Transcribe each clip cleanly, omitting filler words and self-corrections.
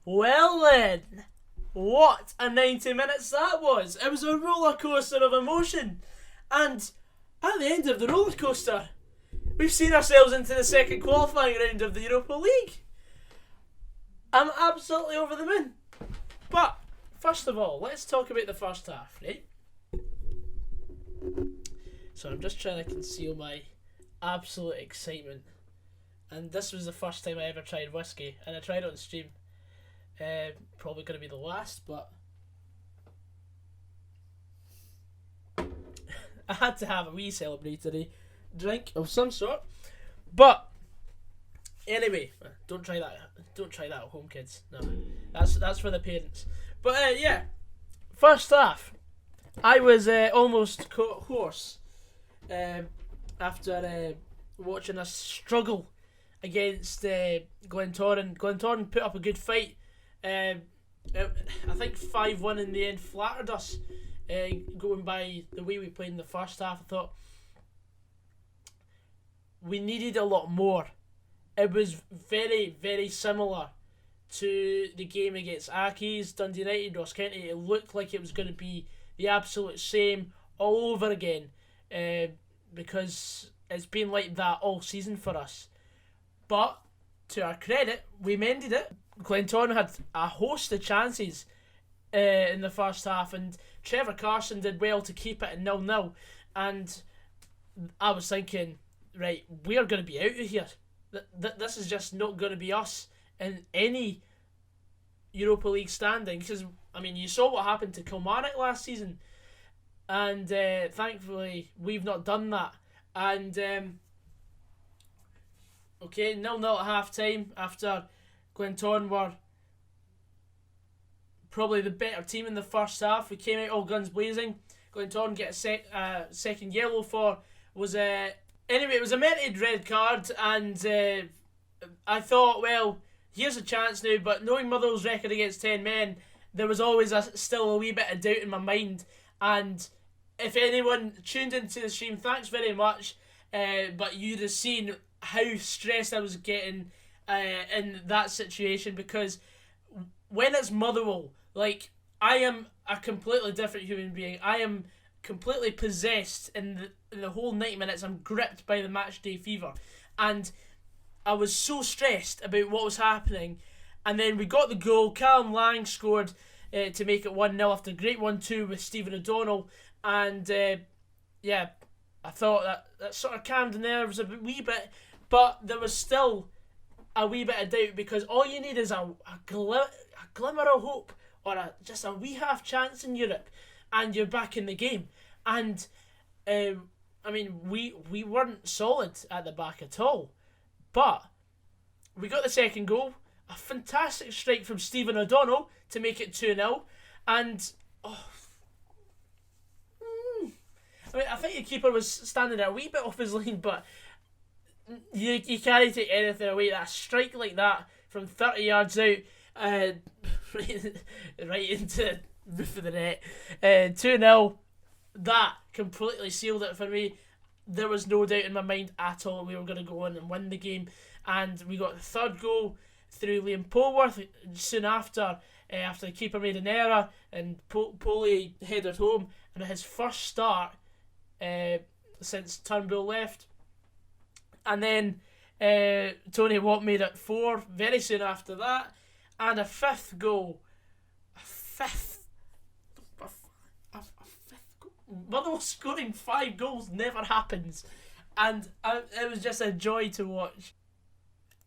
Well then, what a 90 minutes that was. It was a roller coaster of emotion. And at the end of the roller coaster, we've seen ourselves into the second qualifying round of the Europa League. I'm absolutely over the moon. But, first of all, let's talk about the first half, right? So I'm just trying to conceal my absolute excitement. And this was the first time I ever tried whiskey, and I tried it on stream. Probably going to be the last, but I had to have a wee celebratory drink of some sort. But anyway, don't try that. Don't try that at home, kids. No, that's for the parents. But yeah, first half, I was almost hoarse after watching us struggle against Glentoran. Glentoran put up a good fight. I think 5-1 in the end flattered us. Going by the way we played in the first half, I thought we needed a lot more. It was very, very similar to the game against Accies, Dundee United, Ross County. It looked like it was going to be the absolute same all over again, because it's been like that all season for us. But to our credit, we mended it. Glentoran had a host of chances in the first half, and Trevor Carson did well to keep it at 0-0. And I was thinking, right, we're going to be out of here. This is just not going to be us in any Europa League standing. Because, I mean, you saw what happened to Kilmarnock last season, and thankfully we've not done that. And okay, 0-0 at half time after Glentoran were probably the better team in the first half. We came out all guns blazing. Glentoran get a second yellow for anyway, it was a merited red card, and I thought, well, here's a chance now. But knowing Motherwell's record against 10 men, there was always still a wee bit of doubt in my mind. And if anyone tuned into the stream, thanks very much. But you'd have seen how stressed I was getting in that situation, because when it's Motherwell, like, I am a completely different human being. I am completely possessed in the whole 90 minutes. I'm gripped by the match day fever, and I was so stressed about what was happening. And then we got the goal. Callum Lang scored to make it 1-0 after a great 1-2 with Stephen O'Donnell, and yeah, I thought that sort of calmed the nerves a wee bit, but there was still a wee bit of doubt, because all you need is a glimmer of hope, or just a wee half chance in Europe, and you're back in the game. And I mean, we weren't solid at the back at all, but we got the second goal, a fantastic strike from Stephen O'Donnell to make it 2-0, and I mean, I think the keeper was standing a wee bit off his line, but you can't take anything away. That strike like that from 30 yards out, right into the roof of the net. 2-0, that completely sealed it for me. There was no doubt in my mind at all we were going to go on and win the game. And we got the third goal through Liam Polworth soon after the keeper made an error, and Poley headed home, and his first start since Turnbull left. And then Tony Watt made it 4 very soon after that, and a fifth goal. A fifth goal. Motherwell scoring 5 goals never happens, and it was just a joy to watch.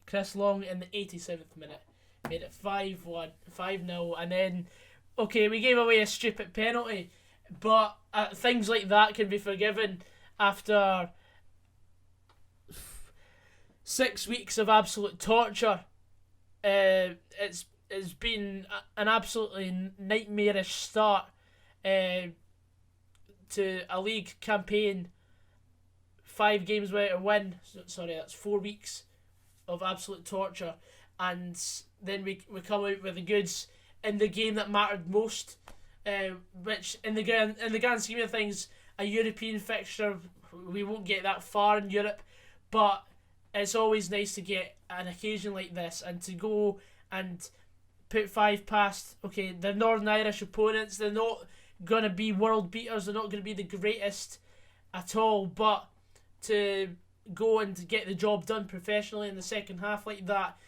Chris Long in the 87th minute made it 5-1, 5-0, and then, okay, we gave away a stupid penalty, but things like that can be forgiven after 6 weeks of absolute torture. It's been an absolutely nightmarish start to a league campaign. 5 games without a win. Sorry, that's 4 weeks of absolute torture, and then we come out with the goods in the game that mattered most, which in the grand scheme of things, a European fixture, we won't get that far in Europe, but it's always nice to get an occasion like this and to go and put 5 past, okay, the Northern Irish opponents. They're not going to be world beaters. They're not going to be the greatest at all. But to go and to get the job done professionally in the second half like that,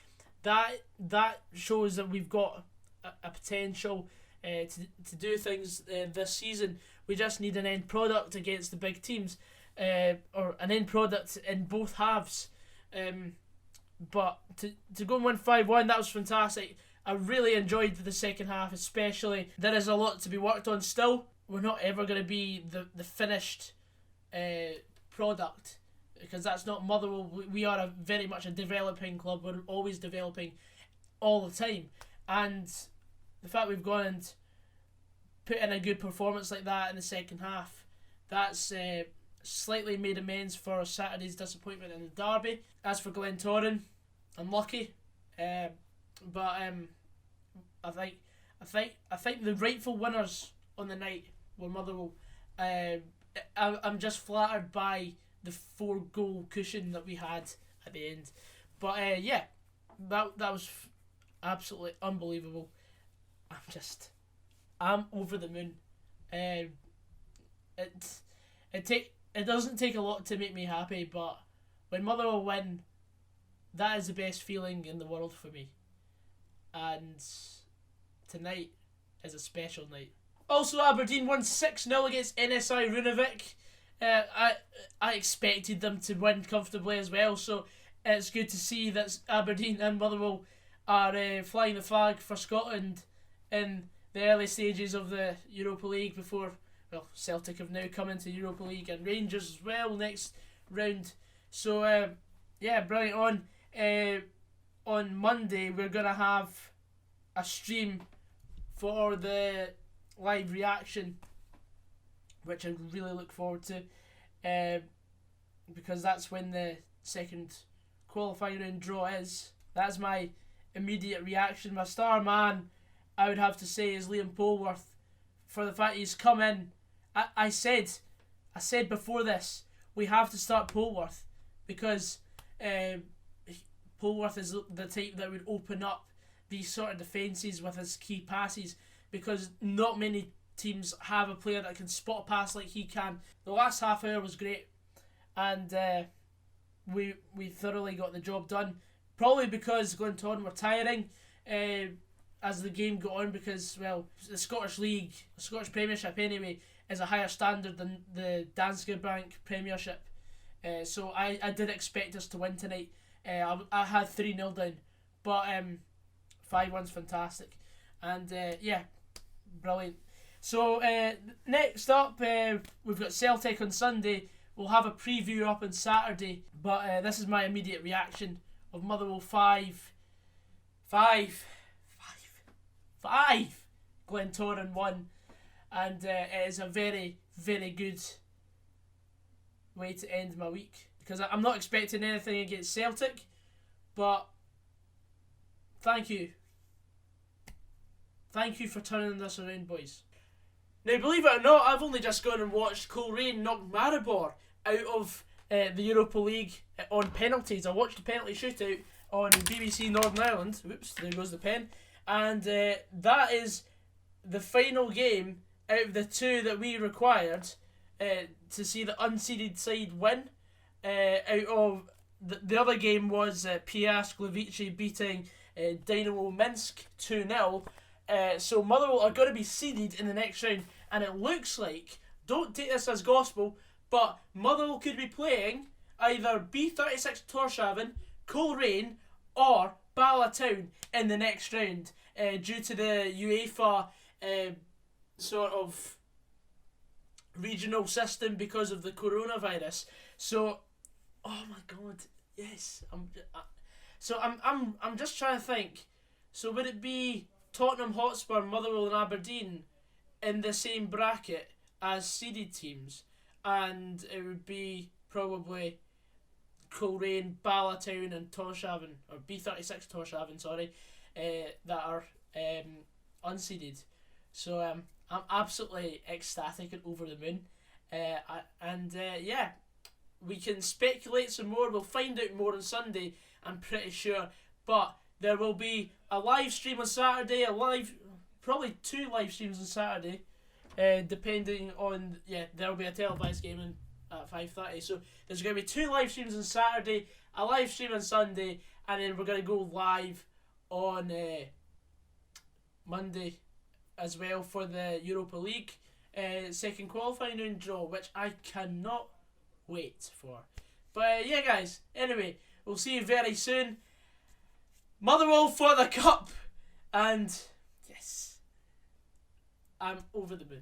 that shows that we've got a potential to do things this season. We just need an end product against the big teams, or an end product in both halves. But to go and win 5-1, that was fantastic. I really enjoyed the second half, especially. There is a lot to be worked on still. We're not ever going to be the finished product, because that's not Motherwell. We are very much a developing club. We're always developing all the time. And the fact we've gone and put in a good performance like that in the second half, that's slightly made amends for Saturday's disappointment in the derby. As for Glentoran, unlucky. But I think the rightful winners on the night were Motherwell. I'm just flattered by the 4-goal cushion that we had at the end. But yeah, that was absolutely unbelievable. I'm over the moon. It doesn't take a lot to make me happy, but when Motherwell win, that is the best feeling in the world for me. And tonight is a special night. Also, Aberdeen won 6-0 against NSI Runavík. I expected them to win comfortably as well, so it's good to see that Aberdeen and Motherwell are flying the flag for Scotland in the early stages of the Europa League before, well, Celtic have now come into Europa League and Rangers as well next round. So, yeah, brilliant. On Monday, we're going to have a stream for the live reaction, which I really look forward to, because that's when the second qualifying round draw is. That's my immediate reaction. My star man, I would have to say, is Liam Polworth, for the fact he's come in. I said before this, we have to start Polworth, because Polworth is the type that would open up these sort of defences with his key passes, because not many teams have a player that can spot a pass like he can. The last half hour was great, and we thoroughly got the job done. Probably because Glentoran were tiring as the game got on, because, well, the Scottish League, the Scottish Premiership anyway, is a higher standard than the Danske Bank Premiership. So I did expect us to win tonight. I had 3-0 down, but 5-1's fantastic. And yeah, brilliant. So next up, we've got Celtic on Sunday. We'll have a preview up on Saturday, but this is my immediate reaction of Motherwell 5, Glentoran 1, and it is a very, very good way to end my week, because I'm not expecting anything against Celtic, but thank you for turning this around, boys. Now, believe it or not, I've only just gone and watched Coleraine knock Maribor out of the Europa League on penalties. I watched the penalty shootout on BBC Northern Ireland. Whoops, there goes the pen. And that is the final game out of the 2 that we required to see the unseeded side win. Out of the other game was Piast Gliwice beating Dynamo Minsk 2-0. So Motherwell are going to be seeded in the next round, and it looks like, don't take this as gospel, but Motherwell could be playing either B36 Tórshavn, Coleraine, or Ballatown in the next round, due to the UEFA sort of regional system because of the coronavirus. So, oh my god, yes. I'm just trying to think. So would it be Tottenham Hotspur, Motherwell and Aberdeen in the same bracket as seeded teams, and it would be probably Coleraine, Ballatown and Tórshavn, or B36 Tórshavn, sorry, that are unseeded. So I'm absolutely ecstatic and over the moon. Yeah, we can speculate some more. We'll find out more on Sunday, I'm pretty sure. But There will be a live stream on Saturday, probably 2 live streams on Saturday, depending on, there will be a televised game at 5:30. So there's going to be 2 live streams on Saturday, a live stream on Sunday, and then we're going to go live on Monday as well for the Europa League second qualifying round draw, which I cannot wait for. But yeah, guys, anyway, we'll see you very soon. Motherwell for the cup, and yes, I'm over the moon.